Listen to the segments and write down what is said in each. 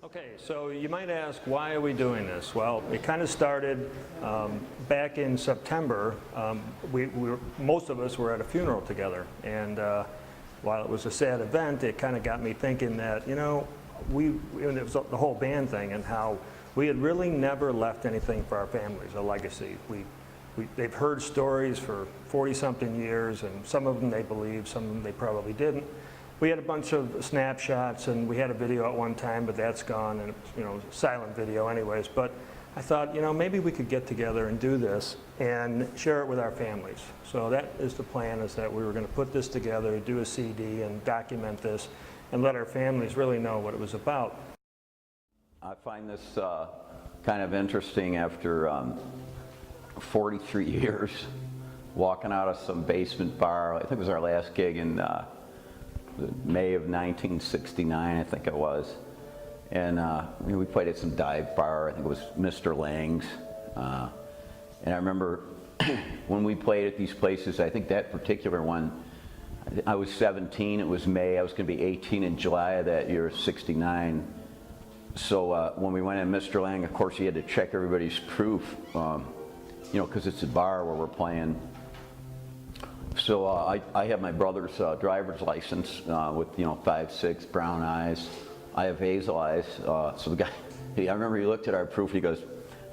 Okay, so you might ask, why are we doing this? Well, it kind of started back in September. Most of us were at a funeral together, and while it was a sad event, it kind of got me thinking that, you know, it was the whole band thing and how we had really never left anything for our families, a legacy. They've heard stories for 40-something years, and some of them they believed, some of them they probably didn't. We had a bunch of snapshots, and we had a video at one time, but that's gone, and you know, silent video anyways. But I thought, you know, maybe we could get together and do this and share it with our families. So that is the plan, is that we were going to put this together, do a CD, and document this, and let our families really know what it was about. I find this kind of interesting after 43 years, walking out of some basement bar. I think it was our last gig in May of 1969, I think it was. And we played at some dive bar. I think it was Mr. Lang's. And I remember when we played at these places, I think that particular one, I was 17, it was May, I was going to be 18 in July of that year, 69. So when we went in Mr. Lang, of course, he had to check everybody's proof, you know, because it's a bar where we're playing. So I have my brother's driver's license with, you know, 5'6", brown eyes. I have hazel eyes. So the guy, I remember he looked at our proof, he goes,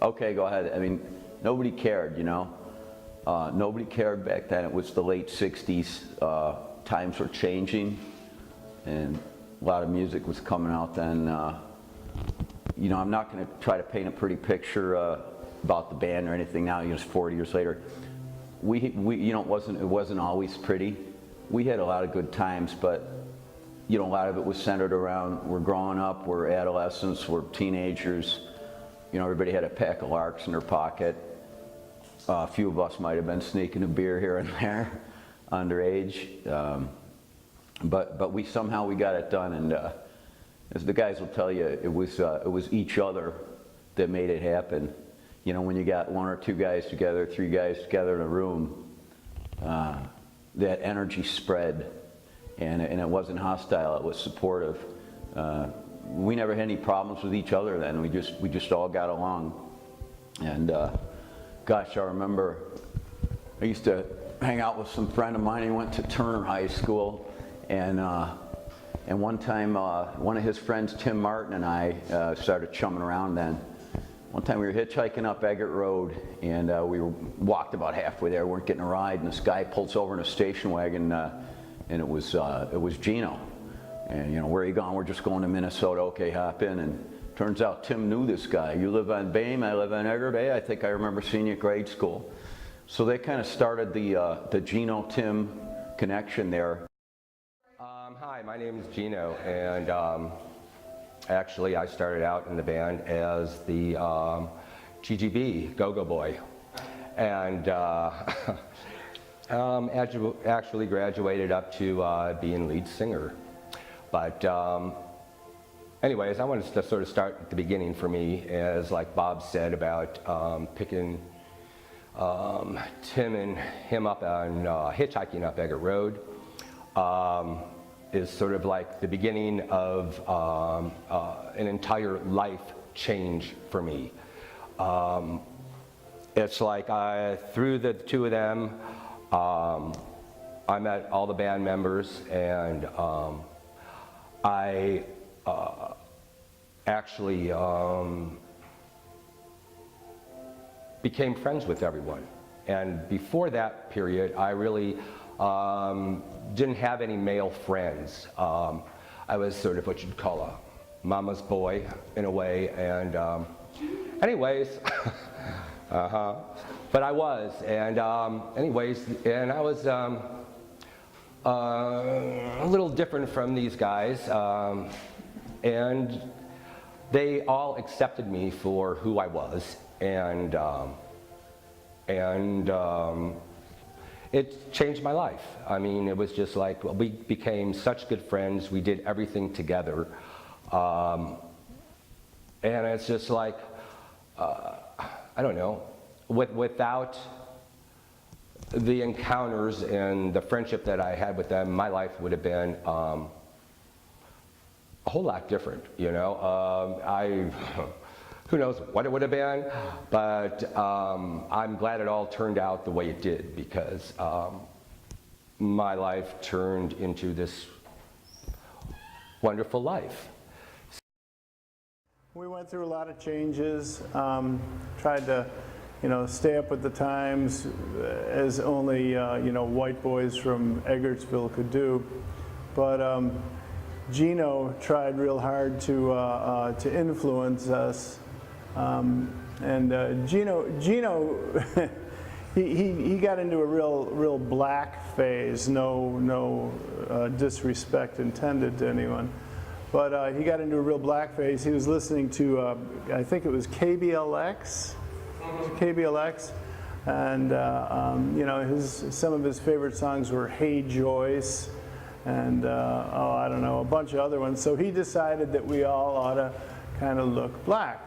okay, go ahead. I mean, nobody cared, you know. Nobody cared back then. It was the late 60s. Times were changing, and a lot of music was coming out then. You know, I'm not going to try to paint a pretty picture about the band or anything now, you know, it's 40 years later. We you know, it wasn't always pretty. We had a lot of good times, but you know, a lot of it was centered around, we're growing up, we're adolescents, we're teenagers. You know, everybody had a pack of larks in their pocket. A few of us might have been sneaking a beer here and there, underage. But we somehow we got it done, and as the guys will tell you, it was each other that made it happen. You know, when you got one or two guys together, three guys together in a room, that energy spread, and it wasn't hostile, it was supportive. We never had any problems with each other then. We just all got along. And gosh, I remember I used to hang out with some friend of mine. He went to Turner High School, and one time one of his friends, Tim Martin, and I started chumming around then. One time we were hitchhiking up Eggert Road, and we walked about halfway there, weren't getting a ride, and this guy pulls over in a station wagon, and it was Gino. And you know, where are you going? We're just going to Minnesota. Okay, hop in. And turns out Tim knew this guy. You live on Bame, I live on Eggert. Hey, I think I remember seeing you at grade school. So they kind of started the Gino-Tim connection there. Hi, my name is Gino, and actually, I started out in the band as the GGB, Go-Go Boy, and actually graduated up to being lead singer. But anyways, I wanted to sort of start at the beginning for me, as like Bob said about picking Tim and him up on hitchhiking up Eggert Road. Is sort of like the beginning of an entire life change for me. It's like through the two of them, I met all the band members, and I actually became friends with everyone. And before that period, I really didn't have any male friends. I was sort of what you'd call a mama's boy in a way, and anyways, but I was, and anyways, and I was a little different from these guys, and they all accepted me for who I was, and it changed my life. I mean, it was just like, well, we became such good friends. We did everything together. And it's just like, I don't know, without the encounters and the friendship that I had with them, my life would have been a whole lot different, you know. Who knows what it would have been, but I'm glad it all turned out the way it did, because my life turned into this wonderful life. We went through a lot of changes, tried to, stay up with the times as only, white boys from Eggertsville could do. But Gino tried real hard to influence us. Gino, he got into a real black phase. No disrespect intended to anyone, but he got into a real black phase. He was listening to, I think it was KBLX, and some of his favorite songs were "Hey Joyce," and I don't know, a bunch of other ones. So he decided that we all ought to kind of look black.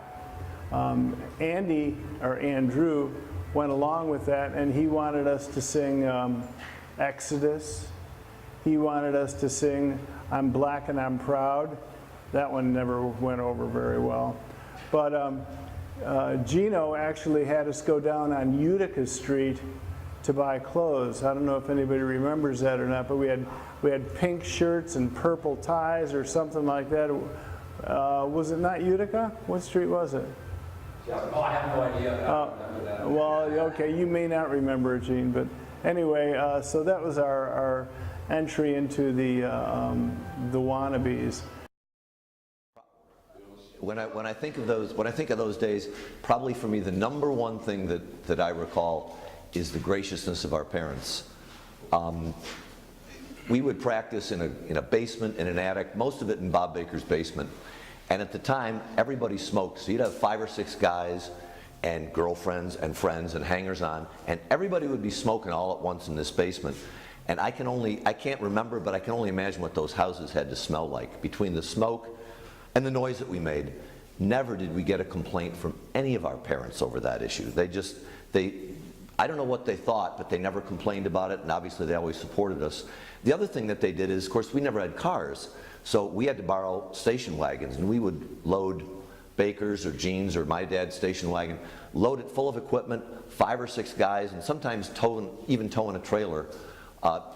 Andy, or Andrew, went along with that, and he wanted us to sing Exodus. He wanted us to sing I'm Black and I'm Proud. That one never went over very well. But Gino actually had us go down on Utica Street to buy clothes. I don't know if anybody remembers that or not, but we had pink shirts and purple ties or something like that. Was it not Utica? What street was it? Oh, I have no idea. I don't remember that. Well, okay, you may not remember it, Gene, but anyway, so that was our entry into the wannabes. When I think of those days, probably for me the number one thing that I recall is the graciousness of our parents. We would practice in a basement, in an attic, most of it in Bob Baker's basement. And at the time, everybody smoked. So you'd have 5 or 6 guys and girlfriends and friends and hangers-on, and everybody would be smoking all at once in this basement. And I can't remember, but I can only imagine what those houses had to smell like. Between the smoke and the noise that we made, never did we get a complaint from any of our parents over that issue. I don't know what they thought, but they never complained about it, and obviously they always supported us. The other thing that they did is, of course, we never had cars. So we had to borrow station wagons, and we would load Baker's or Gene's or my dad's station wagon, load it full of equipment, 5 or 6 guys, and sometimes even towing a trailer.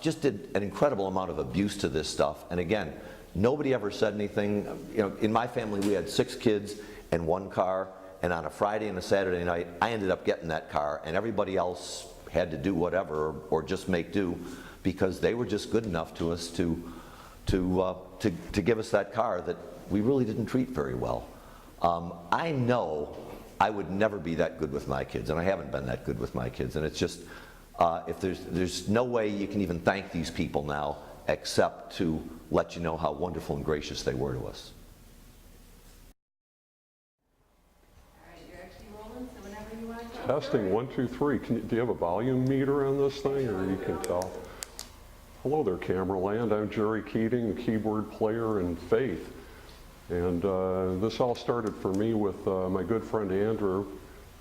Just did an incredible amount of abuse to this stuff. And again, nobody ever said anything. In my family, we had 6 kids and 1 car, and on a Friday and a Saturday night, I ended up getting that car, and everybody else had to do whatever or just make do, because they were just good enough to us to give us that car that we really didn't treat very well. I know I would never be that good with my kids, and I haven't been that good with my kids, and it's just, if there's no way you can even thank these people now except to let you know how wonderful and gracious they were to us. All right, you're actually rolling, so whenever you want to. Testing, 1, 2, 3. Do you have a volume meter on this thing, or you can tell? Hello there, Cameraland. I'm Jerry Keating, the keyboard player in Faith. And this all started for me with my good friend Andrew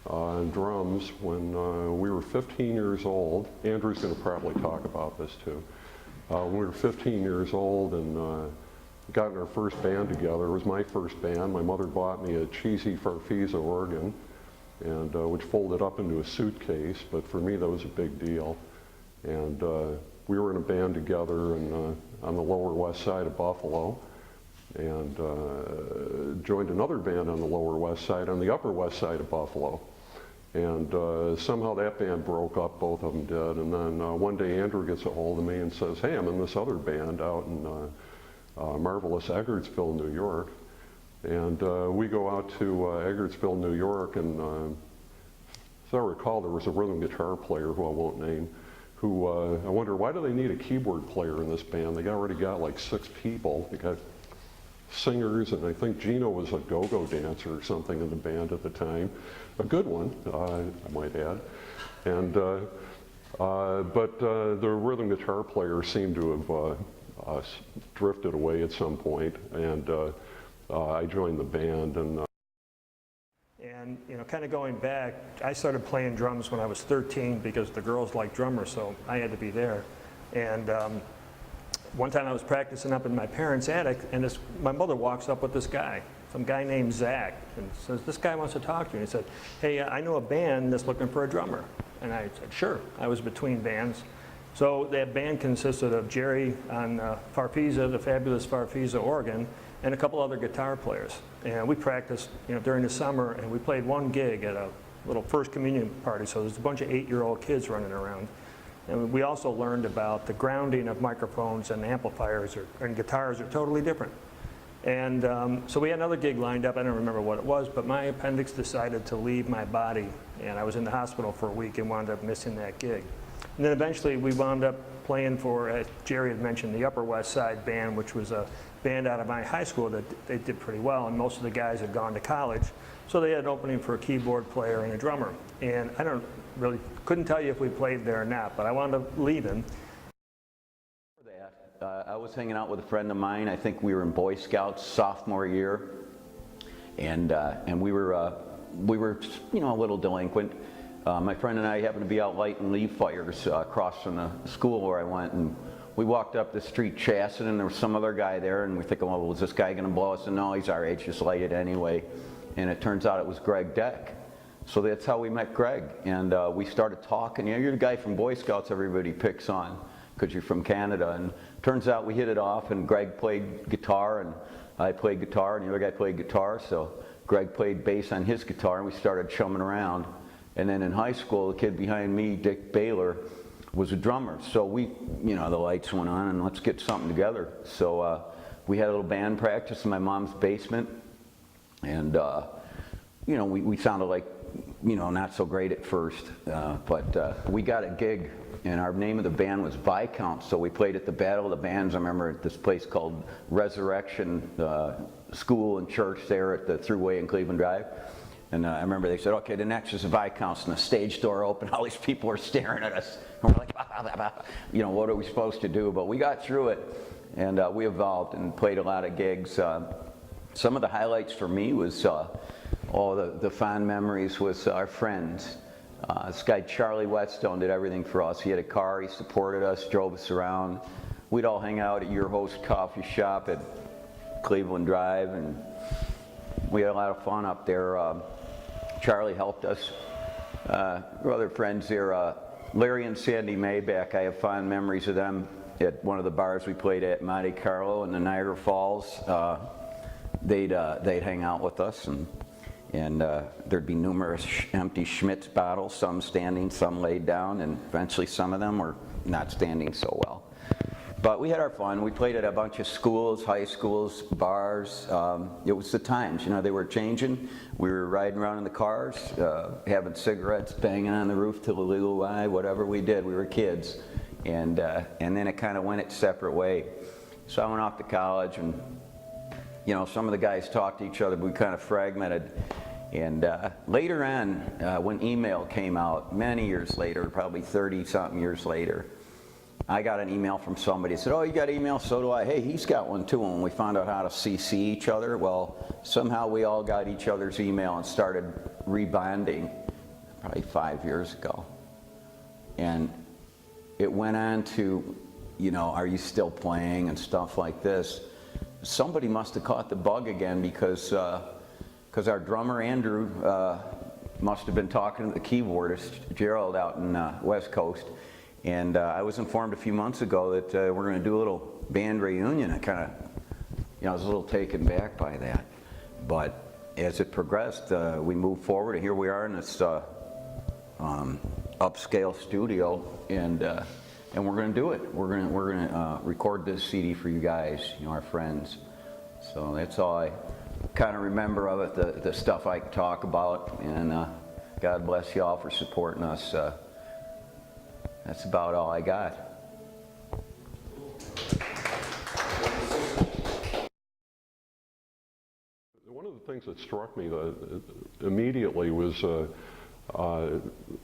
on drums when we were 15 years old. Andrew's going to probably talk about this too. When we were 15 years old and got in our first band together. It was my first band. My mother bought me a cheesy Farfisa organ, and which folded up into a suitcase, but for me that was a big deal. And we were in a band together on the Lower West Side of Buffalo, and joined another band on the Lower West Side on the Upper West Side of Buffalo. And somehow that band broke up, both of them did. And then one day Andrew gets a hold of me and says, hey, I'm in this other band out in marvelous Eggertsville, New York. And we go out to Eggertsville, New York, and as I recall, there was a rhythm guitar player who I won't name, who I wonder, why do they need a keyboard player in this band? They already got like 6 people. They got singers, and I think Gino was a go-go dancer or something in the band at the time. A good one, I might add. And, but the rhythm guitar player seemed to have drifted away at some point, and I joined the band. And kind of going back, I started playing drums when I was 13 because the girls liked drummers, so I had to be there. And one time I was practicing up in my parents' attic, and my mother walks up with this guy, some guy named Zach, and says, this guy wants to talk to you. And he said, hey, I know a band that's looking for a drummer. And I said, sure. I was between bands. So that band consisted of Jerry on Farfisa, the fabulous Farfisa organ, and a couple other guitar players. And we practiced, during the summer, and we played one gig at a little first communion party. So there's a bunch of 8-year-old kids running around. And we also learned about the grounding of microphones and amplifiers and guitars are totally different. And so we had another gig lined up. I don't remember what it was, but my appendix decided to leave my body, and I was in the hospital for a week and wound up missing that gig. And then eventually we wound up playing for, as Jerry had mentioned, the Upper West Side Band, which was a band out of my high school that they did pretty well, and most of the guys had gone to college. So they had an opening for a keyboard player and a drummer. And I couldn't tell you if we played there or not, but I wound up leaving. I was hanging out with a friend of mine. I think we were in Boy Scouts sophomore year, and we were a little delinquent. My friend and I happened to be out lighting leaf fires across from the school where I went, and we walked up the street chassing, and there was some other guy there, and we're thinking, well, was this guy going to blow us? And no, he's our age, just light it anyway. And it turns out it was Greg Deck. So that's how we met Greg, and we started talking. You're the guy from Boy Scouts everybody picks on, because you're from Canada. And turns out we hit it off, and Greg played guitar, and I played guitar, and the other guy played guitar. So Greg played bass on his guitar, and we started chumming around. And then in high school, the kid behind me, Dick Baylor, was a drummer. So we, the lights went on, and let's get something together. So we had a little band practice in my mom's basement, and we sounded like, not so great at first, but we got a gig. And our name of the band was Viscount, so we played at the Battle of the Bands. I remember at this place called Resurrection School and Church there at the Thruway in Cleveland Drive. And I remember they said, okay, the next is the Viscounts, and the stage door opened. All these people were staring at us. And we're like, what are we supposed to do? But we got through it, and we evolved and played a lot of gigs. Some of the highlights for me was, the fond memories was our friends. This guy, Charlie Whetstone, did everything for us. He had a car, he supported us, drove us around. We'd all hang out at Your Host Coffee Shop at Cleveland Drive, and we had a lot of fun up there. Charlie helped us. Other friends there, Larry and Sandy Mayback, I have fond memories of them at one of the bars we played at, Monte Carlo in the Niagara Falls. They'd hang out with us, and there'd be numerous empty Schmitz bottles, some standing, some laid down, and eventually some of them were not standing so well. But we had our fun. We played at a bunch of schools, high schools, bars. It was the times, they were changing. We were riding around in the cars, having cigarettes, banging on the roof till the legal eye, whatever we did. We were kids. And then it kind of went its separate way. So I went off to college, and some of the guys talked to each other, but we kind of fragmented. And later on, when email came out, many years later, probably 30-something years later, I got an email from somebody that said, oh, you got email? So do I. Hey, he's got one too. And we found out how to CC each other. Well, somehow we all got each other's email and started rebonding probably 5 years ago. And it went on to, are you still playing and stuff like this. Somebody must have caught the bug again, because our drummer, Andrew, must have been talking to the keyboardist, Gerald, out in West Coast. And I was informed a few months ago that we're going to do a little band reunion. I kind of, I was a little taken back by that. But as it progressed, we moved forward, and here we are in this upscale studio, and we're going to do it. We're going to record this CD for you guys, our friends. So that's all I kind of remember of it, the stuff I talk about, and God bless you all for supporting us. That's about all I got. One of the things that struck me immediately was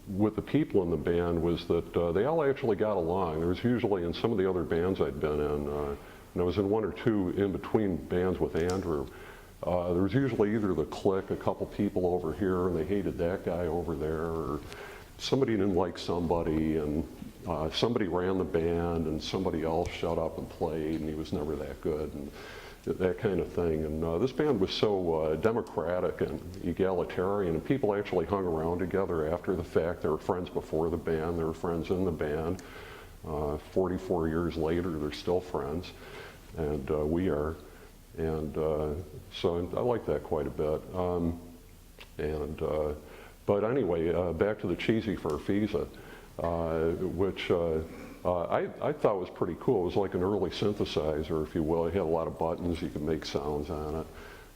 with the people in the band was that they all actually got along. There was usually, in some of the other bands I'd been in, and I was in one or two in between bands with Andrew, there was usually either the clique, a couple people over here, and they hated that guy over there, or somebody didn't like somebody, and somebody ran the band and somebody else shut up and played, and he was never that good, and that kind of thing. And this band was so democratic and egalitarian, and people actually hung around together after the fact. They were friends before the band, they were friends in the band. 44 years later, they're still friends, and we are. And so I like that quite a bit. But anyway, back to the cheesy Farfisa, which I thought was pretty cool. It was like an early synthesizer, if you will. It had a lot of buttons, you could make sounds on it.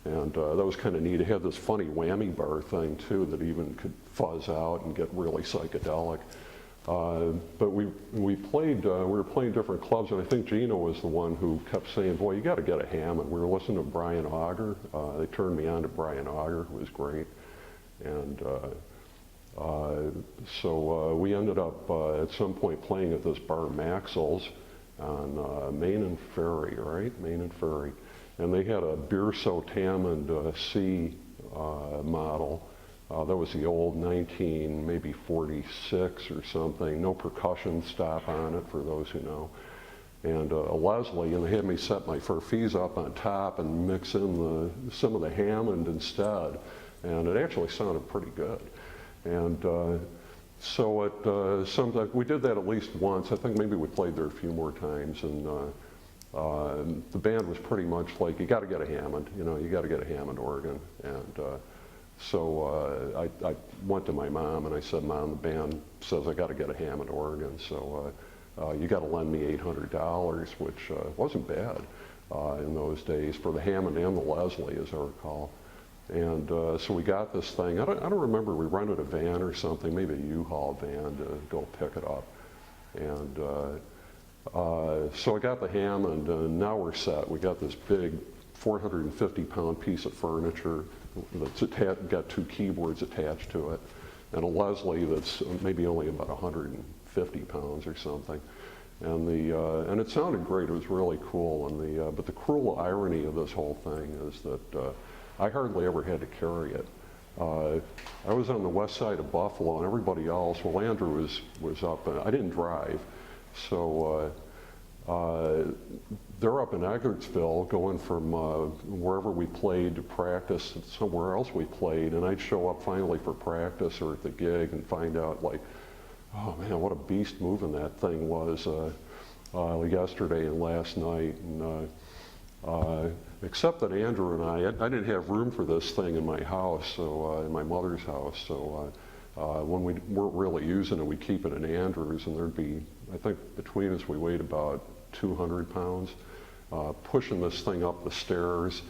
And that was kind of neat. It had this funny whammy bar thing too that even could fuzz out and get really psychedelic. But we were playing different clubs, and I think Gino was the one who kept saying, boy, you got to get a Hammond. We were listening to Brian Auger. They turned me on to Brian Auger, who was great. And so we ended up at some point playing at this bar Maxwell's on Main and Ferry, right? Main and Ferry. And they had a beer soaked Hammond C model. That was the old 1946 or something. No percussion stop on it, for those who know. And a Leslie, and they had me set my Farfisa up on top and mix in some of the Hammond instead. And it actually sounded pretty good. And so we did that at least once. I think maybe we played there a few more times. And the band was pretty much like, you got to get a Hammond, you know, you got to get a Hammond organ. And so I went to my mom and I said, Mom, the band says I got to get a Hammond organ, so you got to lend me $800, which wasn't bad in those days for the Hammond and the Leslie, as I recall. And so we got this thing. I don't remember, we rented a van or something, maybe a U-Haul van to go pick it up. And so I got the Hammond, and now we're set. We got this big 450-pound piece of furniture that's got 2 keyboards attached to it, and a Leslie that's maybe only about 150 pounds or something. And it sounded great. It was really cool. And but the cruel irony of this whole thing is that I hardly ever had to carry it. I was on the west side of Buffalo, and everybody else, well, Andrew was up, and I didn't drive, so they're up in Eggertsville going from wherever we played to practice somewhere else we played, and I'd show up finally for practice or at the gig and find out, like, oh man, what a beast moving that thing was yesterday and last night. And except that Andrew and I didn't have room for this thing in my house, so in my mother's house, so when we weren't really using it, we'd keep it in Andrew's, and there'd be, I think between us we weighed about 200 pounds, pushing this thing up the stairs,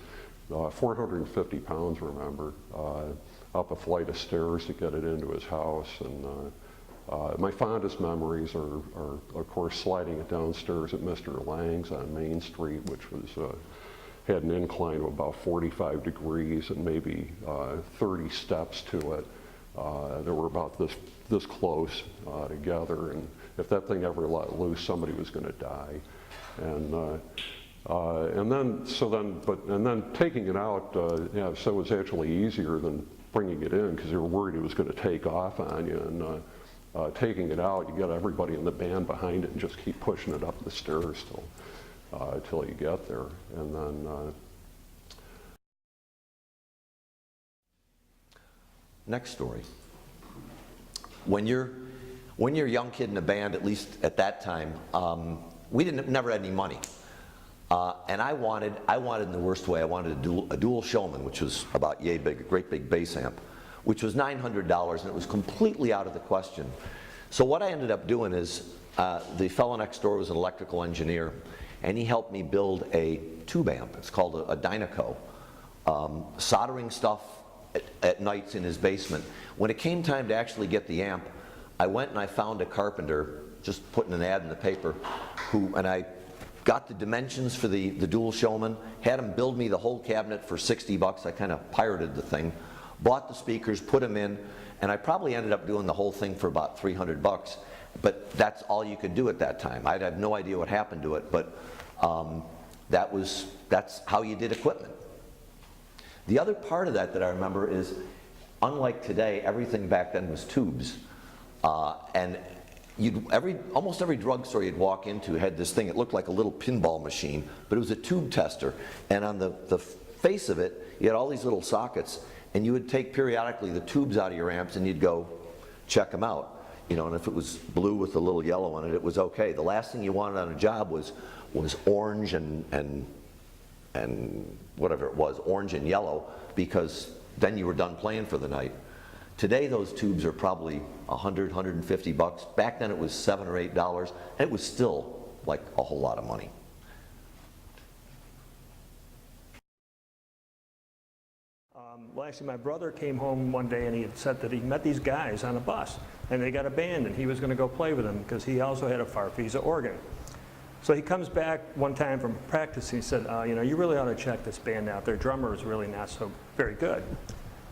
450 pounds, remember, up a flight of stairs to get it into his house. And my fondest memories are of course, sliding it downstairs at Mr. Lang's on Main Street, which was had an incline of about 45 degrees and maybe 30 steps to it. They were about this close together, and if that thing ever let loose, somebody was going to die. And then taking it out, yeah, so it was actually easier than bringing it in because they were worried it was going to take off on you. And taking it out, you get everybody in the band behind it and just keep pushing it up the stairs till you get there. And then next story. When you're a young kid in a band, at least at that time, we never had any money. And I wanted in the worst way, I wanted a dual Showman, which was about yay big, a great big bass amp, which was $900, and it was completely out of the question. So what I ended up doing is, the fellow next door was an electrical engineer, and he helped me build a tube amp. It's called a Dynaco. Soldering stuff at nights in his basement. When it came time to actually get the amp, I went and I found a carpenter, just putting an ad in the paper, and I got the dimensions for the dual Showman, had him build me the whole cabinet for 60 bucks. I kind of pirated the thing, bought the speakers, put them in, and I probably ended up doing the whole thing for about 300 bucks. But that's all you could do at that time. I have no idea what happened to it, but that's how you did equipment. The other part of that I remember is, unlike today, everything back then was tubes. And almost every drugstore you'd walk into had this thing. It looked like a little pinball machine, but it was a tube tester. And on the face of it, you had all these little sockets, and you would take periodically the tubes out of your amps, and you'd go check them out. You know, and if it was blue with a little yellow on it, it was okay. The last thing you wanted on a job was orange and whatever it was, orange and yellow, because then you were done playing for the night. Today, those tubes are probably $100, $150. Back then, it was $7 or $8, and it was still like a whole lot of money. Well, actually, my brother came home one day and he had said that he met these guys on a bus, and they got a band, and he was going to go play with them because he also had a Farfisa organ. So he comes back one time from practice, and he said, you know, you really ought to check this band out. Their drummer is really not so very good.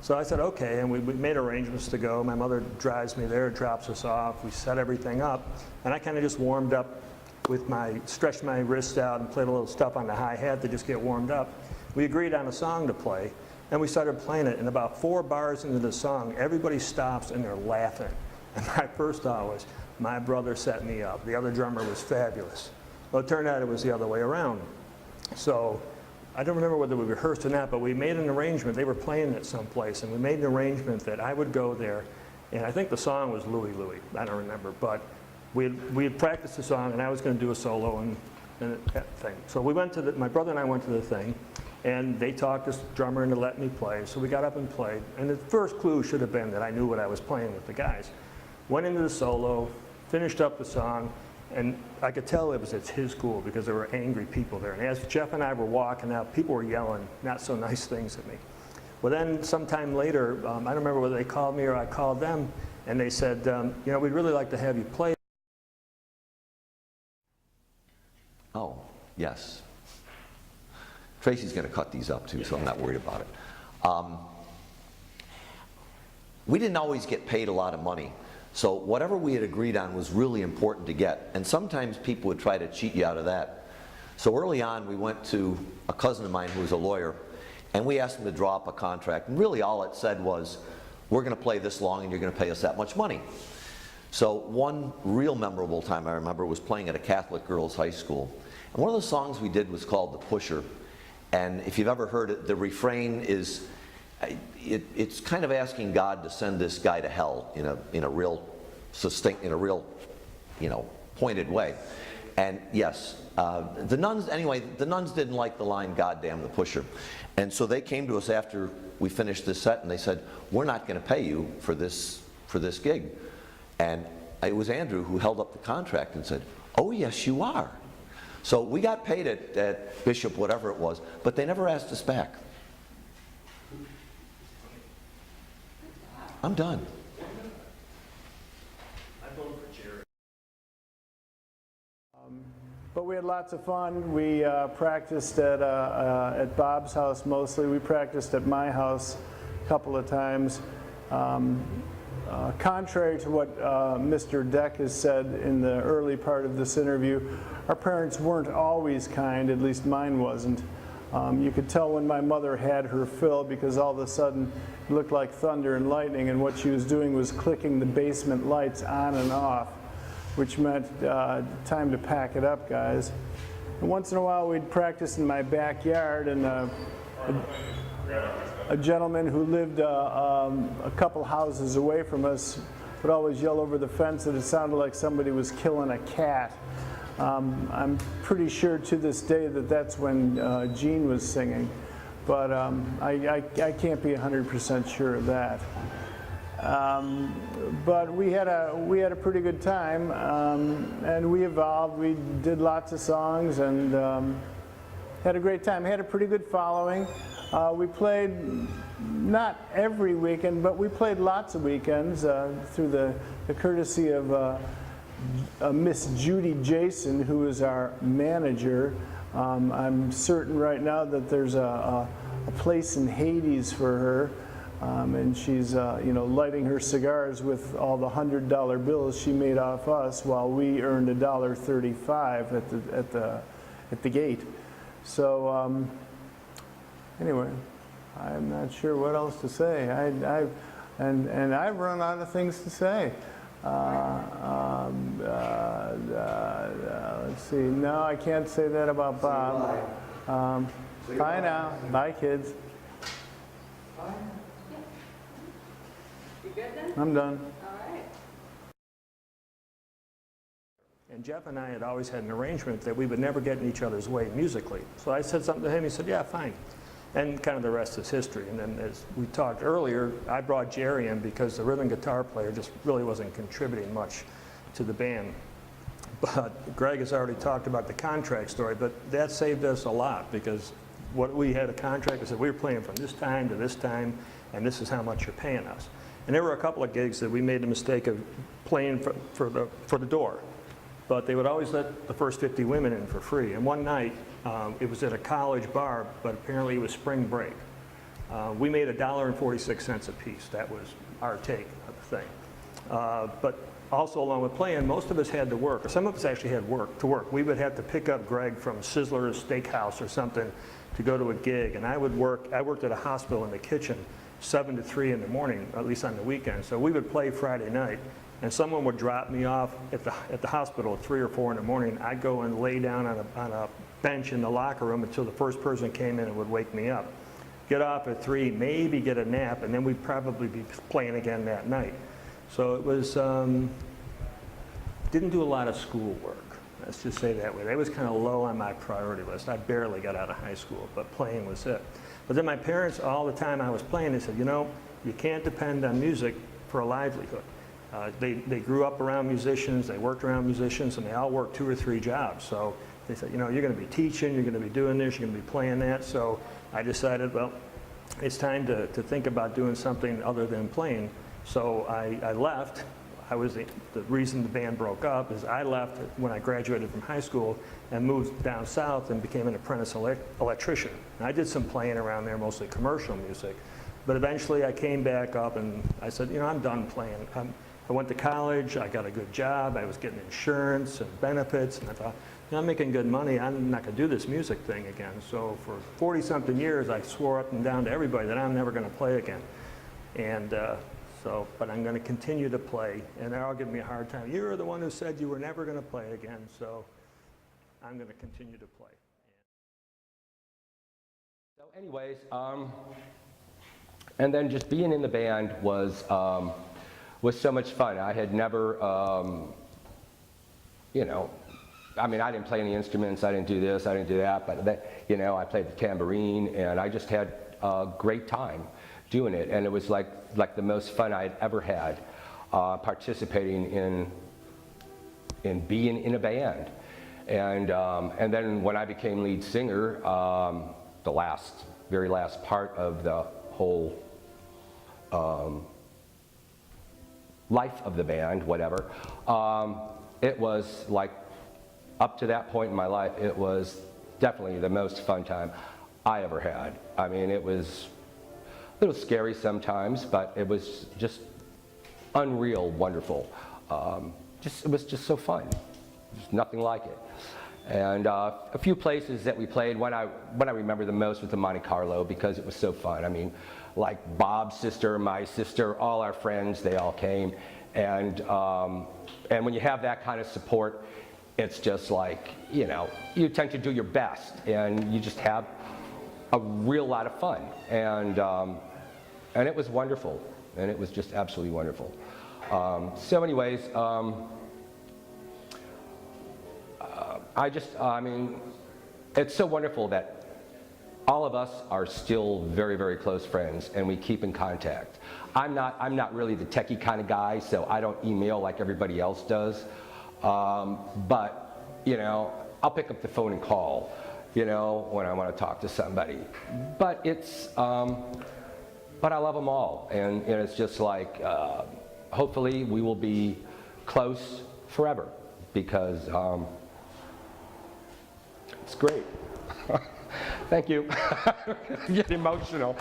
So I said, okay, and we made arrangements to go. My mother drives me there, drops us off. We set everything up, and I kind of just warmed up with stretched my wrists out and played a little stuff on the hi-hat to just get warmed up. We agreed on a song to play, and we started playing it, and about 4 bars into the song, everybody stops and they're laughing. And my first thought was, my brother set me up. The other drummer was fabulous. Well, it turned out it was the other way around. So I don't remember whether we rehearsed or not, but we made an arrangement. They were playing it someplace, and we made an arrangement that I would go there, and I think the song was Louie Louie. I don't remember, but we had practiced the song, and I was going to do a solo and that thing. So we went to my brother and I went to the thing, and they talked this drummer into letting me play. So we got up and played, and the first clue should have been that I knew what I was playing with the guys. Went into the solo, finished up the song, and I could tell it's his school because there were angry people there. And as Jeff and I were walking out, people were yelling not so nice things at me. Well, then sometime later, I don't remember whether they called me or I called them, and they said, you know, we'd really like to have you play. Oh, yes. Tracy's going to cut these up too, so I'm not worried about it. We didn't always get paid a lot of money. So whatever we had agreed on was really important to get. And sometimes people would try to cheat you out of that. So early on, we went to a cousin of mine who was a lawyer, and we asked him to draw up a contract. And really all it said was, we're going to play this long and you're going to pay us that much money. So one real memorable time I remember was playing at a Catholic girls' high school. And one of the songs we did was called The Pusher. And if you've ever heard it, the refrain is, it's kind of asking God to send this guy to hell in a real succinct, in a real, pointed way. And yes, the nuns didn't like the line, "God damn the pusher." And so they came to us after we finished this set, and they said, "We're not going to pay you for this gig." And it was Andrew who held up the contract and said, "Oh yes, you are." So we got paid at Bishop, whatever it was, but they never asked us back. I'm done. But we had lots of fun. We practiced at Bob's house mostly. We practiced at my house a couple of times. Contrary to what Mr. Deck has said in the early part of this interview, our parents weren't always kind, at least mine wasn't. You could tell when my mother had her fill because all of a sudden it looked like thunder and lightning, and what she was doing was clicking the basement lights on and off, which meant time to pack it up, guys. And once in a while we'd practice in my backyard, and a gentleman who lived a couple houses away from us would always yell over the fence that it sounded like somebody was killing a cat. I'm pretty sure to this day that that's when Gene was singing, but I can't be 100% sure of that. But we had a pretty good time, and we evolved. We did lots of songs and had a great time. Had a pretty good following. We played not every weekend, but we played lots of weekends through the courtesy of Miss Judy Jason, who is our manager. I'm certain right now that there's a place in Hades for her, and she's lighting her cigars with all the $100 bills she made off us, while we earned $1.35 at the gate. So anyway, I'm not sure what else to say. I've run out of things to say. Let's see. No, I can't say that about Bob. Bye now. Bye, kids. You good then? I'm done. All right. And Jeff and I had always had an arrangement that we would never get in each other's way musically. So I said something to him, he said, yeah, fine. And kind of the rest is history. And then as we talked earlier, I brought Jerry in because the rhythm guitar player just really wasn't contributing much to the band. But Greg has already talked about the contract story, but that saved us a lot because what we had a contract that said we were playing from this time to this time, and this is how much you're paying us. And there were a couple of gigs that we made the mistake of playing for the door. But they would always let the first 50 women in for free. And one night, it was at a college bar, but apparently it was spring break. We made $1.46 a piece. That was our take of the thing. But also along with playing, most of us had to work, or some of us actually had to work. We would have to pick up Greg from Sizzler's Steakhouse or something to go to a gig. And I worked at a hospital in the kitchen 7 to 3 in the morning, at least on the weekend. So we would play Friday night. And someone would drop me off at the hospital at 3 or 4 in the morning. I'd go and lay down on a bench in the locker room until the first person came in and would wake me up. Get off at 3, maybe get a nap, and then we'd probably be playing again that night. So it was, didn't do a lot of schoolwork. Let's just say that way. That was kind of low on my priority list. I barely got out of high school, but playing was it. But then my parents, all the time I was playing, they said, you know, you can't depend on music for a livelihood. They grew up around musicians, they worked around musicians, and they all worked 2 or 3 jobs. So they said, you know, you're going to be teaching, you're going to be doing this, you're going to be playing that. So I decided, well, it's time to think about doing something other than playing. So I left. The reason the band broke up is I left when I graduated from high school and moved down south and became an apprentice electrician. And I did some playing around there, mostly commercial music. But eventually I came back up and I said, you know, I'm done playing. I went to college, I got a good job, I was getting insurance and benefits, and I thought, you know, I'm making good money, I'm not gonna do this music thing again. So for 40-something years, I swore up and down to everybody that I'm never gonna play again. And but I'm gonna continue to play, and they're all giving me a hard time. You're the one who said you were never gonna play again, so I'm gonna continue to play. So anyways, and then just being in the band was so much fun. I had never, you know, I mean, I didn't play any instruments, I didn't do this, I didn't do that, but you know, I played the tambourine, and I just had a great time doing it, and it was like the most fun I'd ever had participating in being in a band. And then when I became lead singer, the very last part of the whole life of the band, whatever, it was like, up to that point in my life, it was definitely the most fun time I ever had. I mean, it was a little scary sometimes, but it was just unreal wonderful. It was just so fun. There's nothing like it. And a few places that we played, one I remember the most was the Monte Carlo, because it was so fun. I mean, like Bob's sister, my sister, all our friends, they all came. And when you have that kind of support, it's just like, you know, you tend to do your best, and you just have a real lot of fun. And it was wonderful, and it was just absolutely wonderful. So anyways, I mean, it's so wonderful that all of us are still very, very close friends, and we keep in contact. I'm not really the techie kind of guy, so I don't email like everybody else does. But, you know, I'll pick up the phone and call, you know, when I want to talk to somebody. But but I love them all, and it's just like, hopefully we will be close forever, because it's great. Thank you. I get emotional.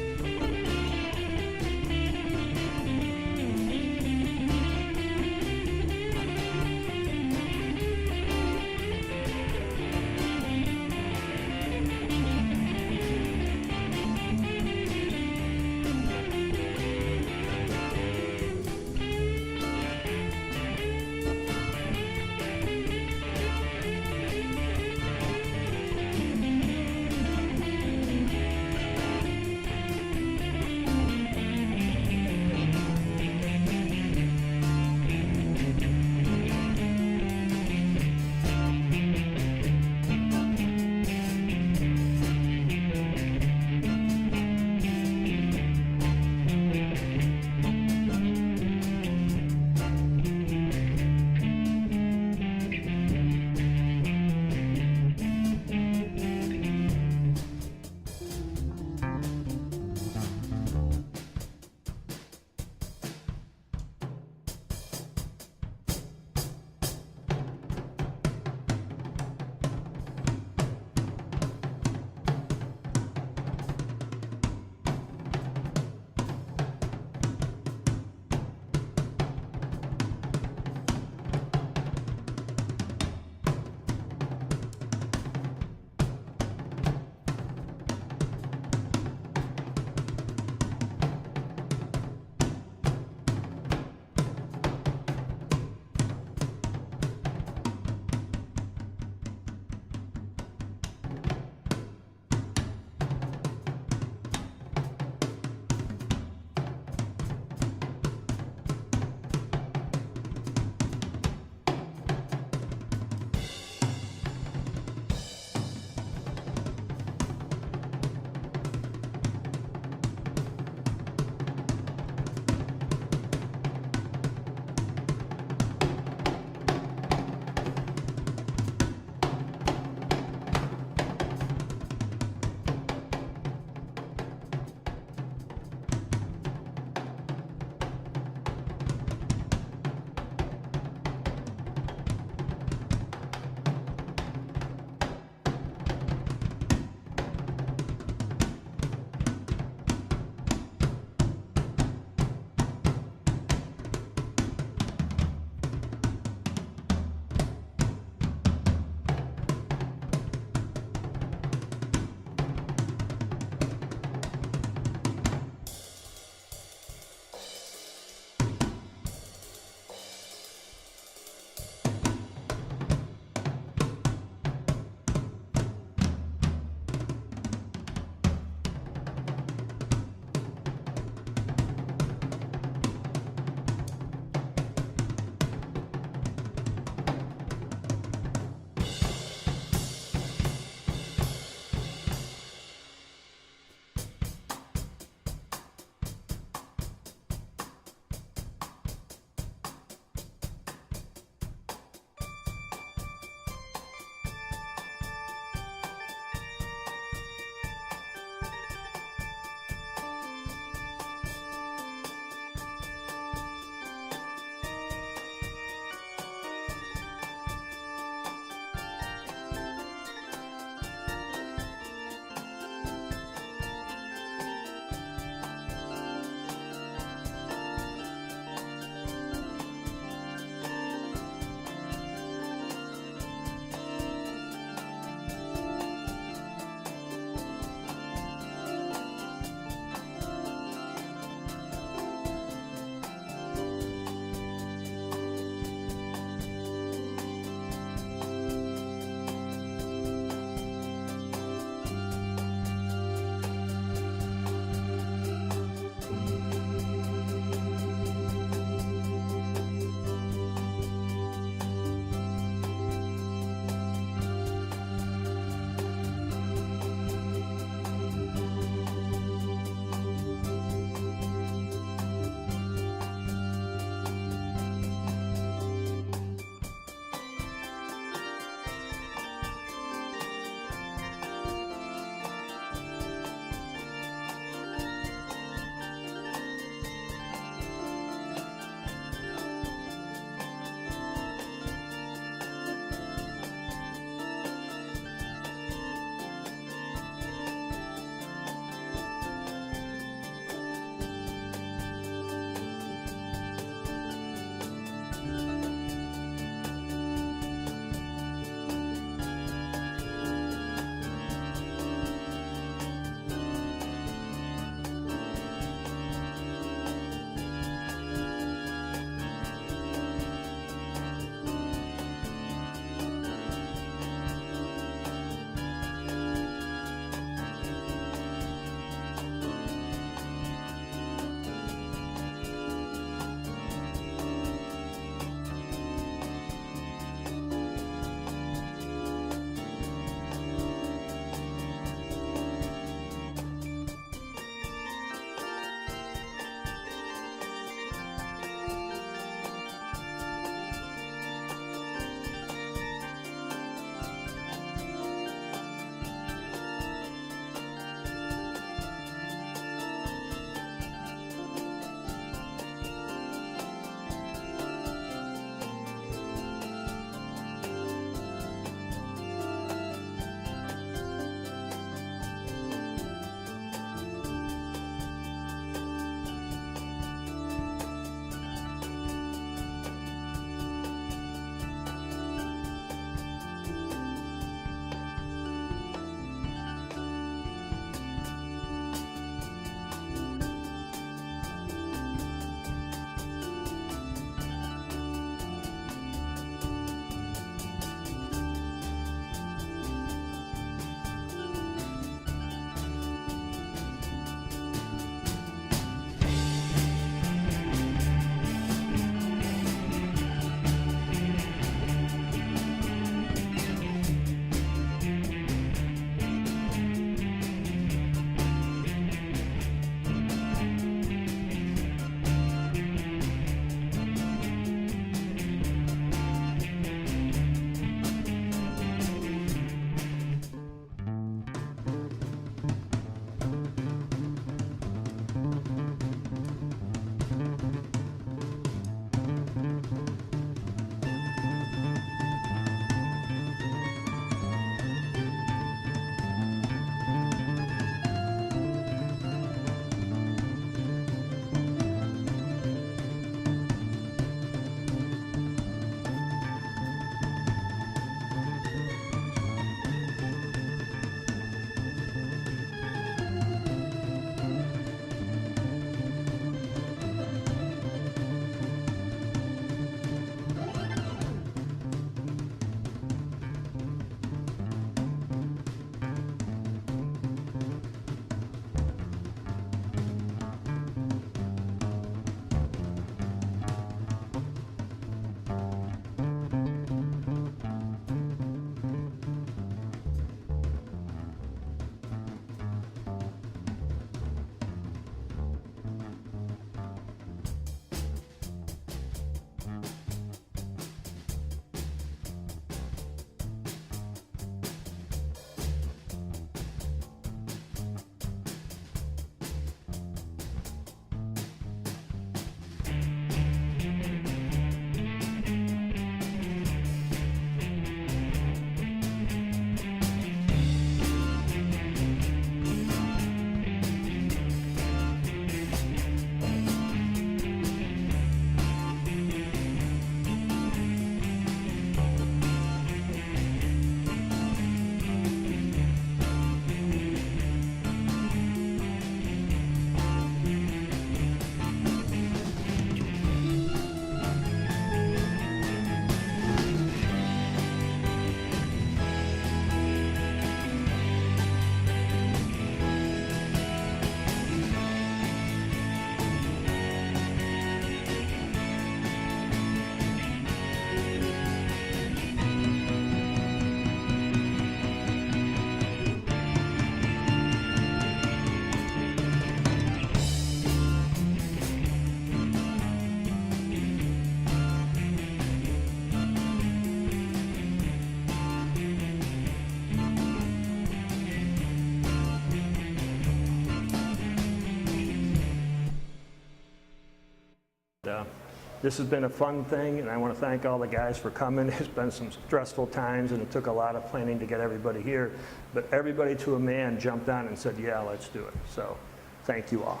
this has been a fun thing, and I want to thank all the guys for coming. It's been some stressful times, and it took a lot of planning to get everybody here. But everybody to a man jumped on and said, yeah, let's do it. So thank you all.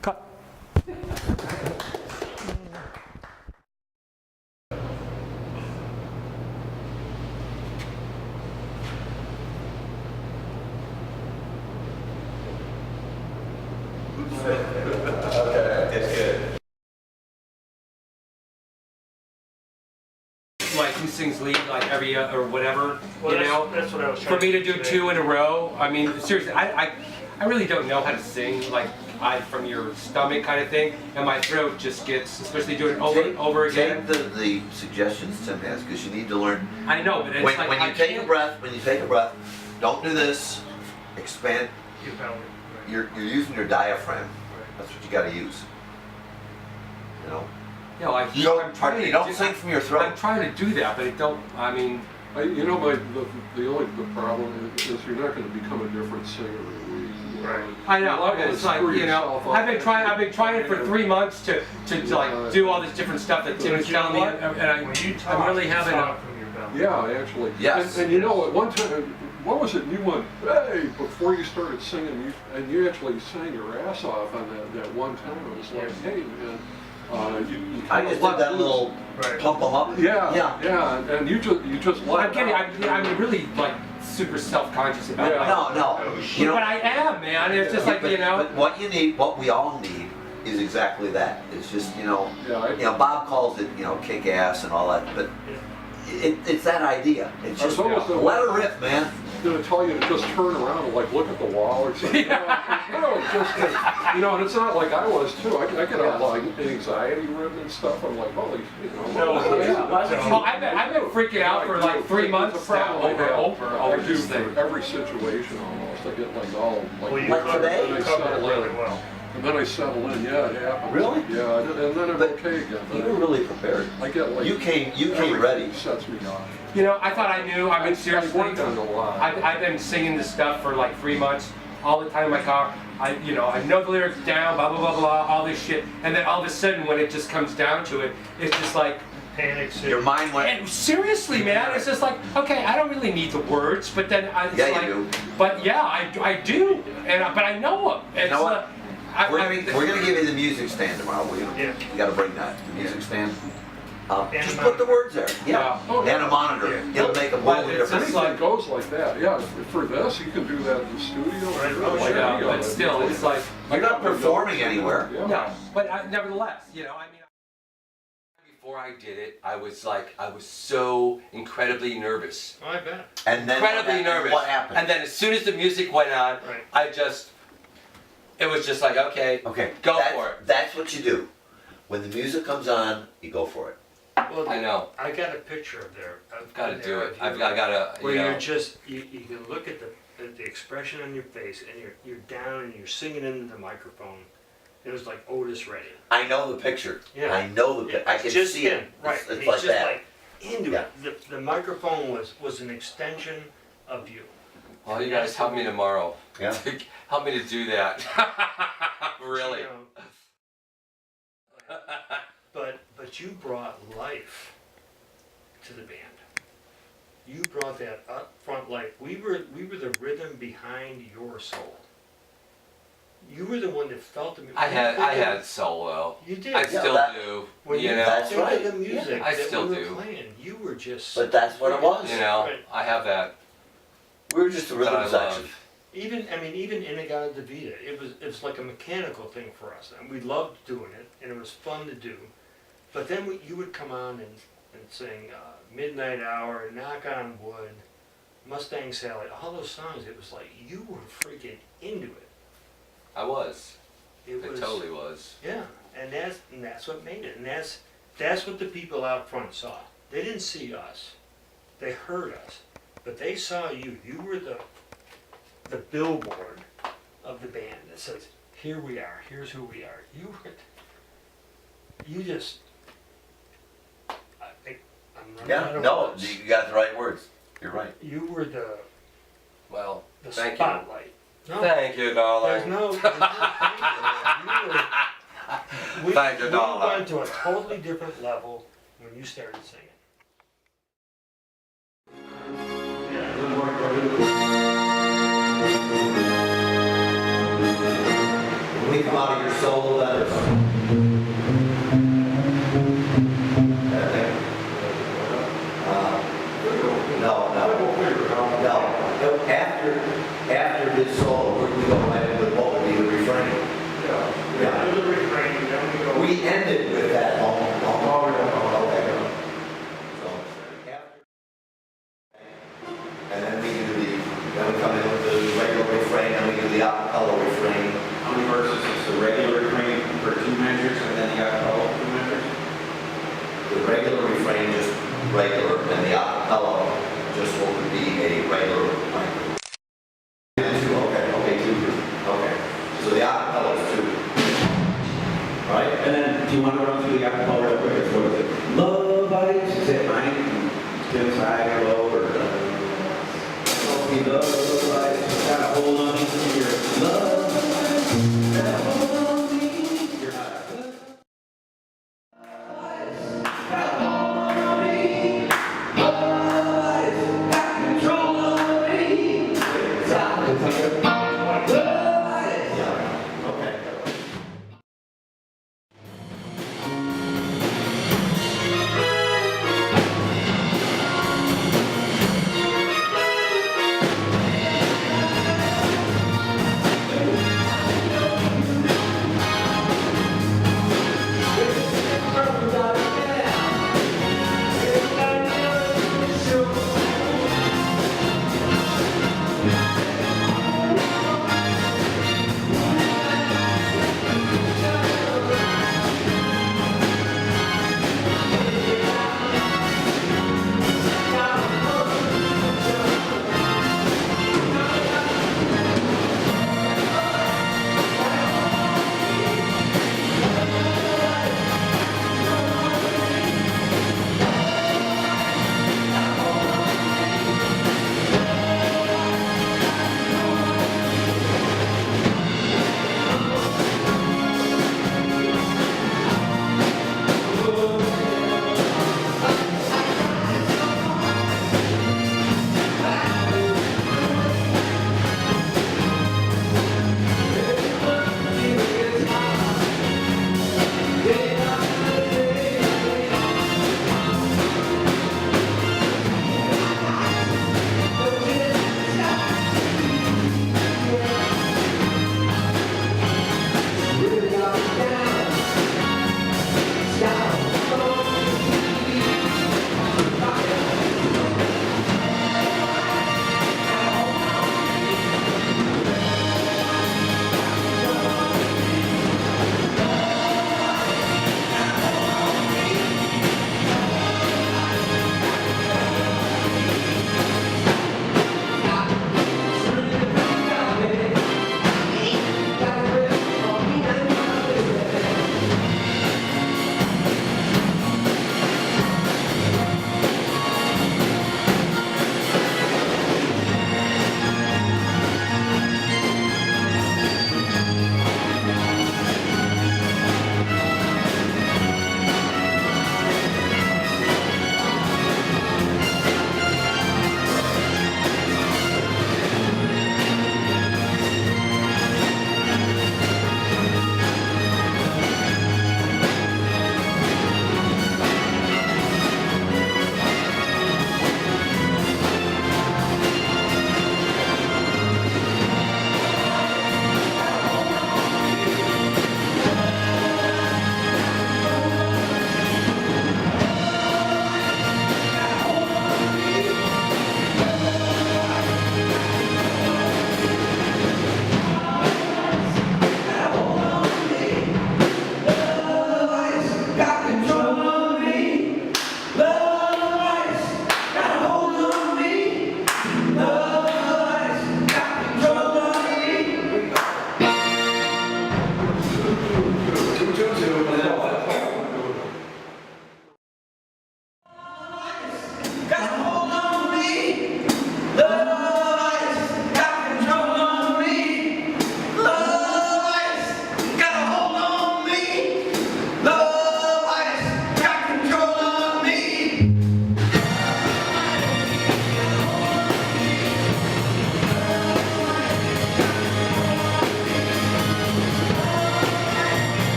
Cut. Like who sings lead like every or whatever, Well, you know? that's what I was For trying me to to do do today. 2 in a row, I mean, seriously, I really don't know how to sing like from your stomach kind of thing, and my throat just gets, especially doing it over and over again. Take the suggestions Tim has, because you need to learn. I know, but it's When, like when I you take a can't- breath, don't do this. Expand. You probably, You're using your diaphragm. That's what you got to use. You know. You know, You don't, I'm trying to you don't do- sing from your throat. I'm trying to do that, but it don't. I mean, You know, the problem is you're not going to become a different singer in a week. Right. I know. You're liable to It's like, screw you know, yourself up. I've been trying for 3 months to like do all this different stuff that Tim was telling me, and when you talk, I'm really having talk a. from your belly. Yeah, actually. Yes. And you know, at one time, what was it? You went, hey, before you started singing, you actually sang your ass off on that one time. It was like, hey, man, you I kinda just let did that loose. little Right. pump them up. Yeah, and you just let I'm getting. it out. I'm really like super self-conscious about Yeah. like, No. You know, but I am, man. It's just like, but, you know. but what you need, what we all need, is exactly that. It's just, Yeah, Bob calls it, kick ass and all that, but it's that idea. It's I was just almost let her rip, man. going to tell you to just turn around and like look at the wall or something. And it's not like I was too. I get a like anxiety ridden and stuff. I'm like, holy, Well, I've been freaking out for like 3 months now over I do this thing. for every situation almost. I get like all like, Well, you Like covered, today? you I covered it settle really in. well. And then I settle in. Yeah, it happens. Really? Yeah, and then I'm But okay again. You were really prepared. I get like You came everything ready. sets me off. You know, I thought I knew. I mean, seriously, I've worked on it a lot. I've been singing this stuff for like 3 months, all the time in my car. I know the lyrics down, blah blah blah blah, all this shit, and then all of a sudden, when it just comes down to it, it's just like. Panic. Your mind went. And seriously, man, it's just like, okay, I don't really need the words, but then it's Yeah, you like, do. but yeah, I do, but I know them. And You know what? We're we're gonna give you the music stand tomorrow. Yeah. You gotta bring that, the music stand. And Just a put the monitor. words there. Yeah. Oh, yeah. And a monitor. Yeah. It'll make a Well, world of it's difference. just Anything goes like that. Yeah, for this, you can do that in the studio. Right. or Oh, like sure. Yeah, any but other. still, it's like, You're not performing anywhere. Yeah. no, but nevertheless, I mean. Before I did it, I was so incredibly nervous. Oh, I bet. And then Incredibly nervous. What happened? And then as soon as the music went on, Right. it was just like, okay, Okay. go for it. That's what you do. When the music comes on, you go for it. Well, I know. I got a picture of there. I've got to do it. I've got to, Where you're just, you can look at the expression on your face, and you're down and you're singing into the microphone. It was like Otis Redding. I know the picture. Yeah. I know the picture. I can Just see him, it. right? It's and he's like just that. like into Yeah. it. The microphone was an extension of you. Well, you guys help me tomorrow. Yeah. Help me to do that. Really. You know. But you brought life to the band. You brought that upfront life. We were the rhythm behind your soul. You were the one that felt the music. I had solo. You did. I Yeah, still that- do. When you That's think right. of the music I that still we were do. playing, you were just. But that's what it was. Right. I have that. We were just the that I rhythm section. love. Even Inagata Davida, it was like a mechanical thing for us, and we loved doing it, and it was fun to do. But then you would come on and sing Midnight Hour, Knock on Wood, Mustang Sally, all those songs. It was like you were freaking into it. I was. It It was totally was. yeah, and that's what made it, and that's what the people out front saw. They didn't see us, they heard us, but they saw you. You were the billboard of the band that says, "Here we are. Here's who we are." You just. I'm running out Yeah, of no, words. you got the right words. You're right. You were the Well, the thank you. spotlight. No, Thank you, there's darling. no. You were, Thank you, we darling. went to a totally different level when you started singing. When we come out of your soul, that is. No. After his solo, we go right into what would be the refrain. Yeah. We ended with that home. Okay. So, and then we come in with the regular refrain, and we do the acapella refrain. How many verses is the regular refrain for 2 measures and then the acapella 2 measures? The regular refrain just regular, and the acapella just what would be a regular like. Okay. So the acapella is 2. Right? And then, do you want to run through the acapella real quick? What is it? Love bites, is it mine? Spin side or low or love bites, kind of hold on to your love bites, kind of hold on to me. You're not.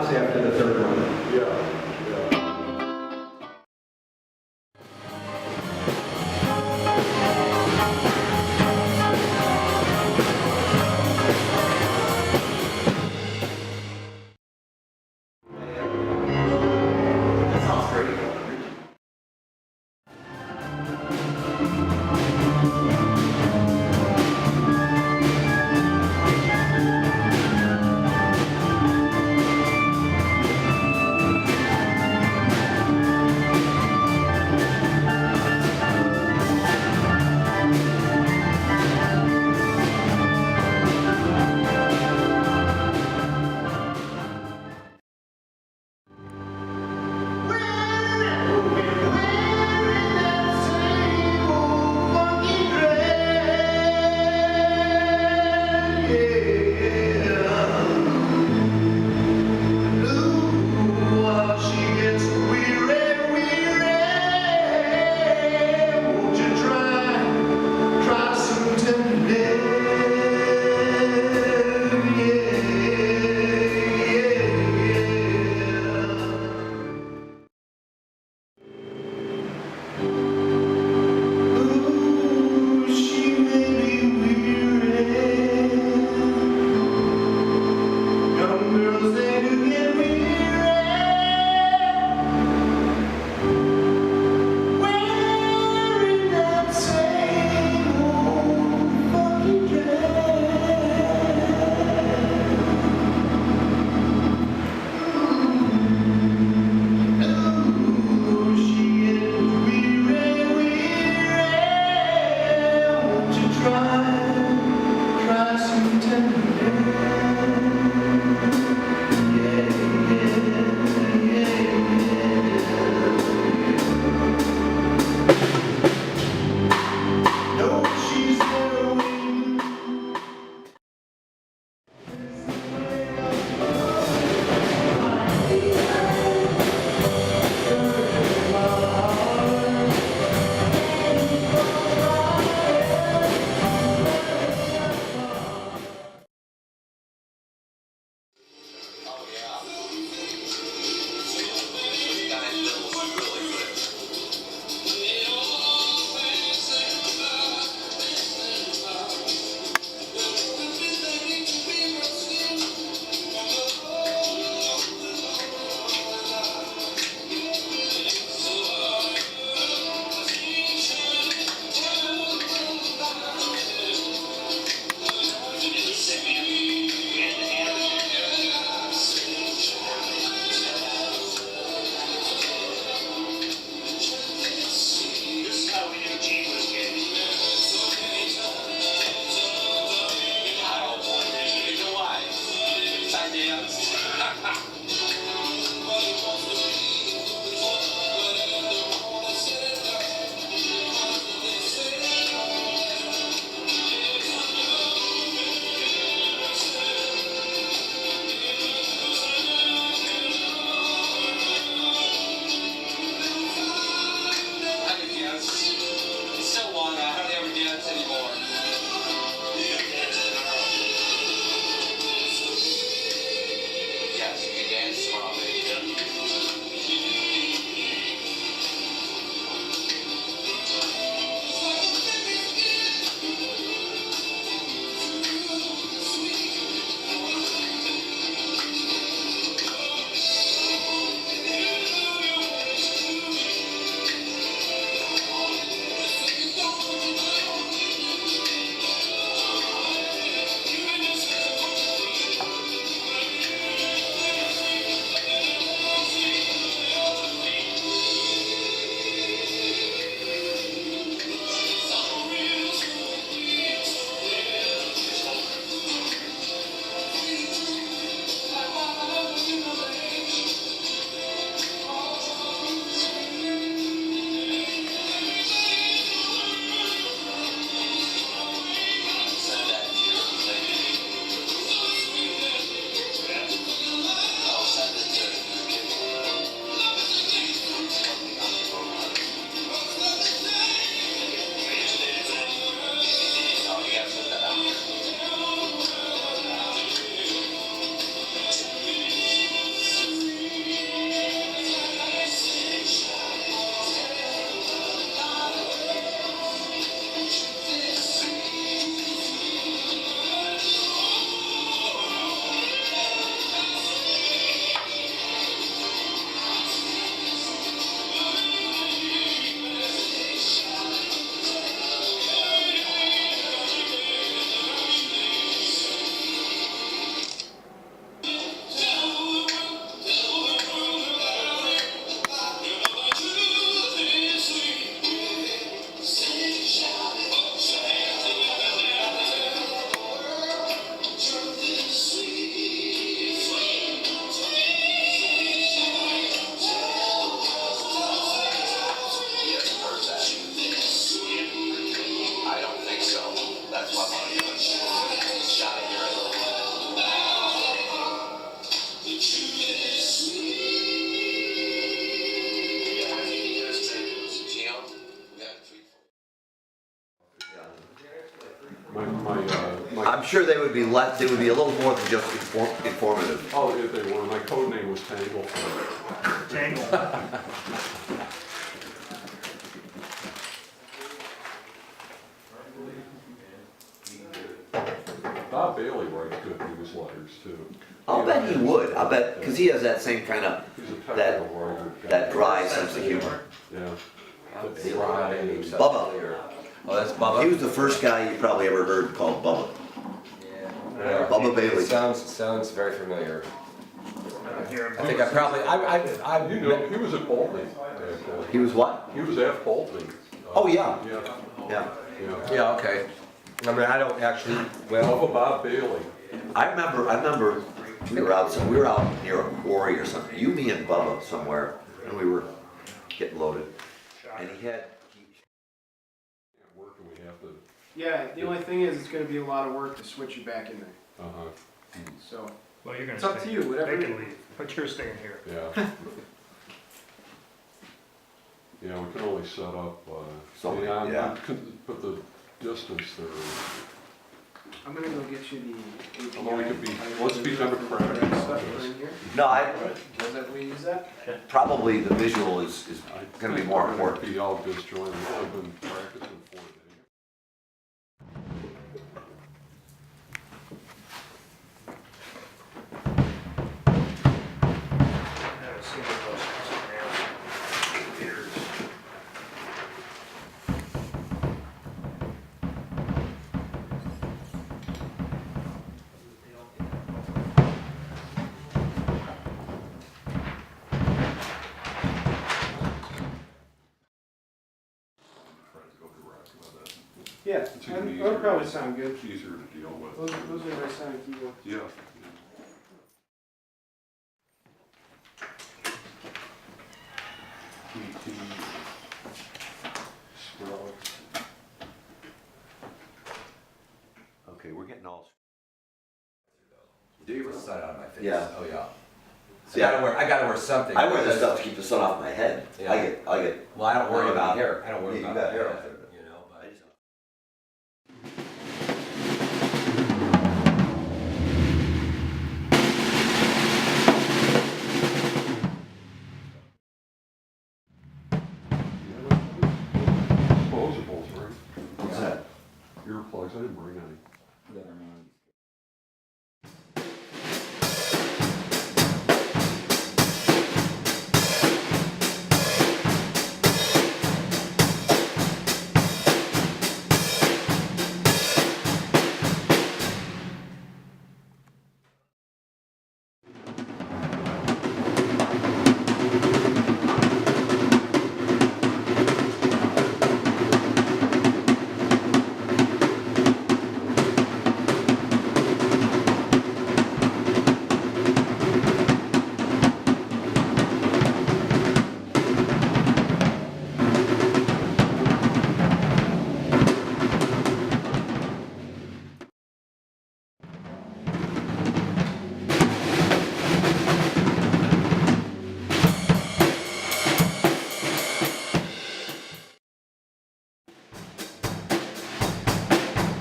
months after the third one. Yeah. That sounds great. Wearing that same old funky dress. I'm sure they would be less, they would be a little more than just informative. Oh, yeah, they were. My code name was Tangleford. Tangle. Bob Bailey writes good newsletters too. I'll bet he would. I'll bet, because he has that same kind of, He's a that, technical writer. that dry sense of humor. Yeah. Bubba. Oh, that's Bubba? He was the first guy you probably ever heard called Bubba. Bubba Bailey. It sounds very familiar. I think I probably, I You know, he was at Bolton. He was what? He was at Bolton. Oh, yeah. Yeah. Yeah. Yeah. yeah, okay. I mean, I don't actually, well, Of Bob Bailey. I remember we were out near a quarry or something, you, me and Bubba somewhere, and we were getting loaded. And he had, Work and we have to, Yeah, the only thing is, it's gonna be a lot of work to switch you back in there, so. Well, you're gonna It's up stay. to you, whatever. They can leave, but you're staying here. yeah. Yeah, we can only set up, So, yeah. But the distance there, I'm gonna go get you the API. although we could be, let's be democratic Stuff about are this. in here. no, Was that, we use that? probably the visual is gonna be more We're important. gonna be all disjointed. I've been practicing 4 days. I've seen those computers. Yeah, It's that even would easier. probably sound good. It's easier to deal with. Those are my sound keyboard. Yeah. PT, Skrillex. Okay, we're getting all. do you ever sun out of my face? Yeah. Oh, yeah. See, I gotta wear something. I wear this because- stuff to keep the sun off my head. Yeah. I get. Well, I don't worry about hair. hair. I don't worry You about got hair hair, up there. you know, but. Disposables, right? What's that? Earplugs, I didn't bring any.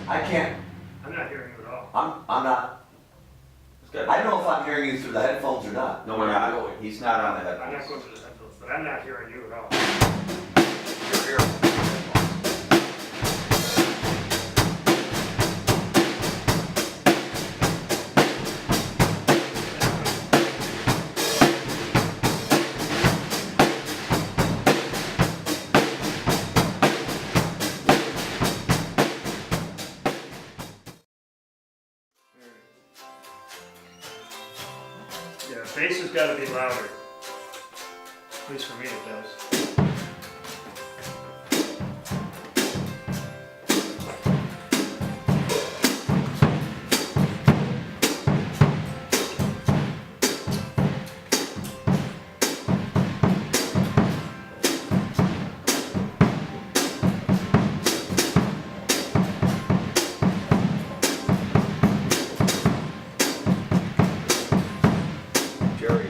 I can't. I'm not hearing you at all. I'm not. I don't know if I'm hearing you through the headphones or not. No, we're not. He's not on the I'm not headphones. going to the headphones, but I'm not hearing you at all. You're here. Yeah, bass has got to be louder. At least for me it does. Jerry.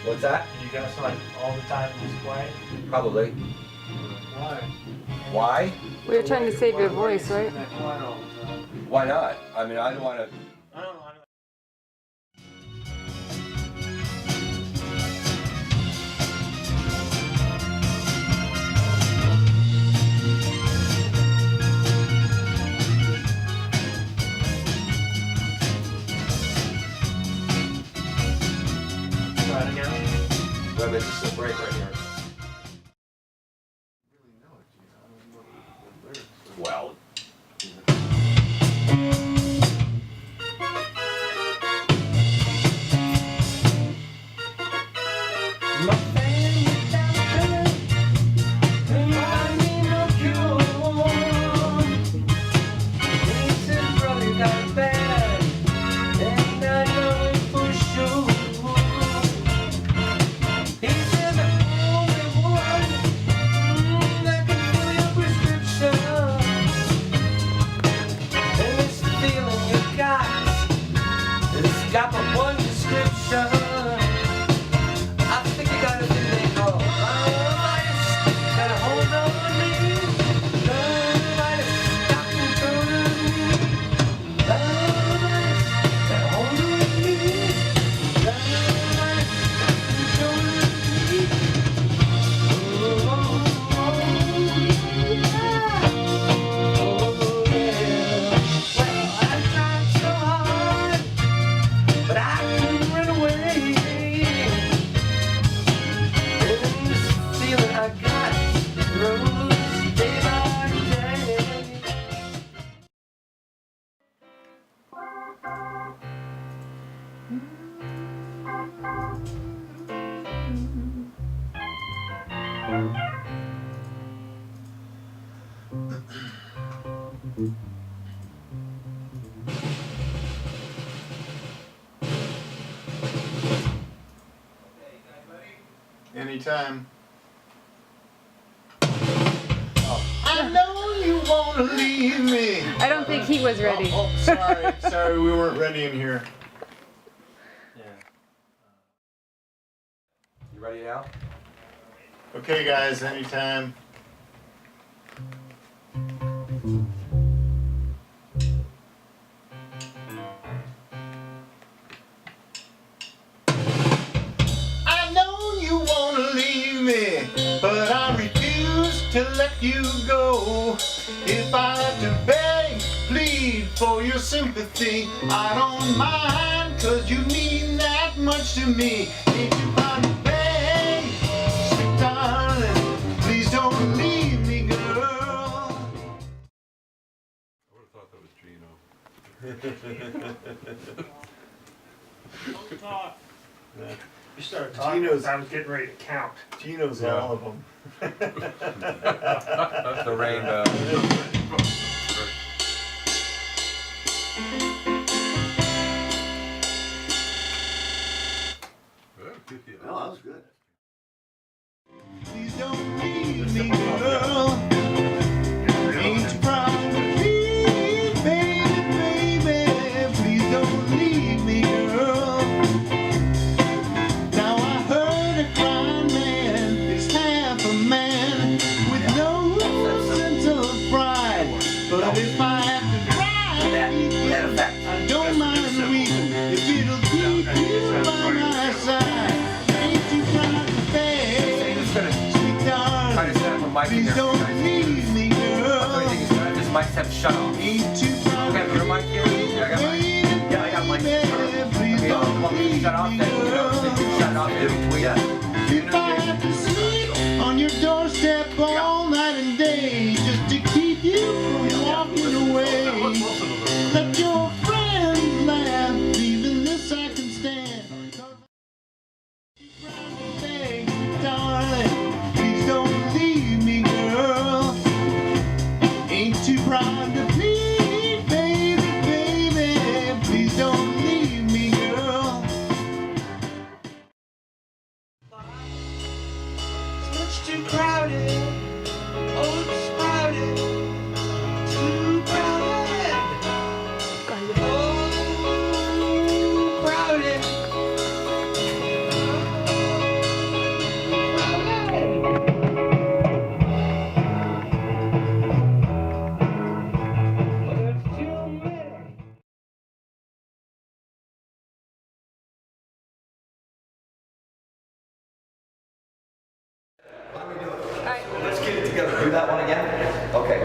What's that? You guys like all the time just quiet? Probably. Why? Why? We were trying to save your Why are you voice, right? sitting that quiet all the time? Why not? I mean, I don't want to. I don't know. Try it again. Well, there's just a break right here. Well. Got but one description. I think you got a thing they call love. Gotta hold on to me. Love, stop controlling me. Love, gotta hold on to me. Love, stop controlling me. Oh, yeah. Well, I tried so hard, but I couldn't run away. And this feeling I got grows day by day. Anytime. I know you wanna leave me. I don't think he was ready. Oh, sorry, we weren't ready in here. You ready now? Okay, guys, anytime. I know you wanna leave me, but I refuse to let you go. If I have to beg, plead for your sympathy, I don't mind, 'cause you mean that much to me. Ain't you proud to beg, sweet darling, please don't leave me, girl. I would have thought that was Gino. Don't talk. You started talking Gino's- I was getting ready to count. Gino's Yeah. all of them. The rainbow. No, that was good. Please don't leave me, girl. Ain't you proud to leave, baby, baby? Please don't leave me, girl. Now I heard a crying man is half a man with no sense of pride. But if I have to cry, I don't mind weeping if it'll keep you by my side. Ain't you proud to beg, sweet darling? Try to set up a mic in Please there. don't leave me, girl. This mic's have to shut off. Ain't too proud Okay, put a mic here. Yeah, I got mine. Yeah, I got mine. Please Okay, don't want me to leave shut off me, then? You know, so you can shut it off in between. Yeah. If I have to sleep on your doorstep all night and day just to keep you from walking away, let your friends laugh, even this I can stand. Hey, darling, please don't leave me, girl. Ain't too proud to plead, baby, baby. Please don't leave me, girl. Much too crowded. Oh, it's crowded. Too crowded. Oh, crowded.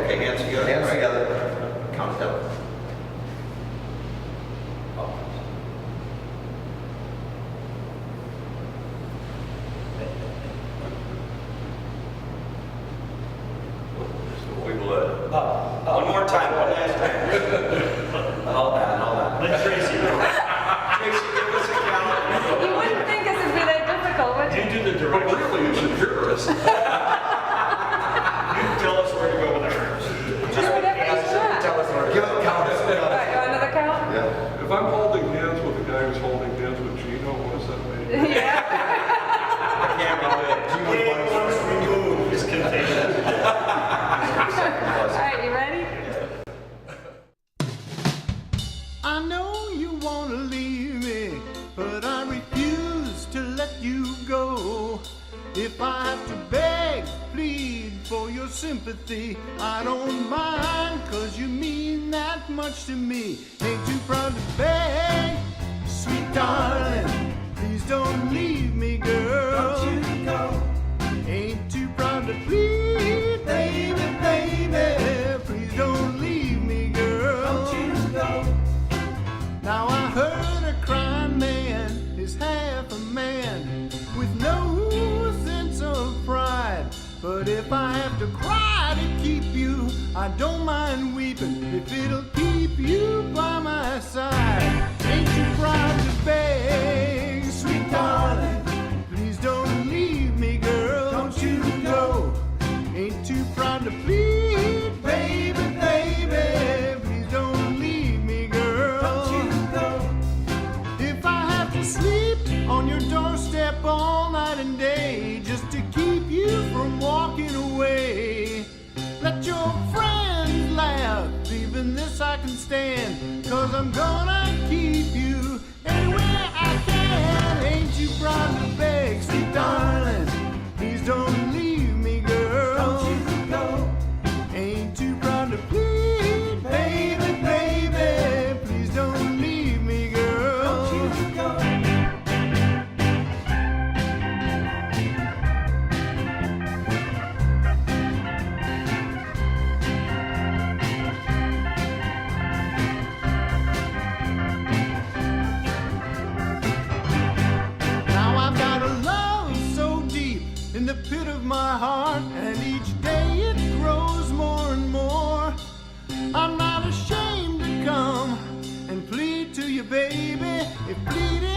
Okay, hands together. Hands together. Count it down. One more time, one last time. Hold on. Let Tracy know. Tracy, give us a count. You wouldn't think this would be that difficult, would you? You do the direction. Really, it's embarrass. You tell us where to go with ours. Do whatever you want. Tell us where. Give us a count. All right, you want another count? Yeah. If I'm holding hands with the guy who's holding hands with Gino, what does that mean? Yeah. Once removed is contagious. All right, you ready? I know you want to leave me, but I refuse to let you go. If I have to beg, plead for your sympathy, I don't mind, 'cause you mean that much to me. Ain't too proud to beg, sweet darling, please don't leave me, girl. Don't you go. Ain't too proud to plead, baby, baby, please don't leave me, girl. Don't you go. Now I heard a crying man is half a man with no sense of pride. But if I have to cry to keep you, I don't mind weeping if it'll keep you by my side. Ain't you proud to beg, sweet darling, please don't leave me, girl. Don't you go. Ain't too proud to plead, baby, baby, please don't leave me, girl. Don't you go. If I have to sleep on your doorstep all night and day just to keep you from walking away, let your friends laugh, even this I can stand, 'cause I'm gonna keep you anywhere I can. Ain't you proud to beg, sweet darling, please don't leave me, girl. Don't you go. Ain't too proud to plead, baby, baby, please don't leave me, girl. Don't you go. Now I've got a love so deep in the pit of my heart, and each day it grows more and more. I'm not ashamed to come and plead to you, baby, if pleading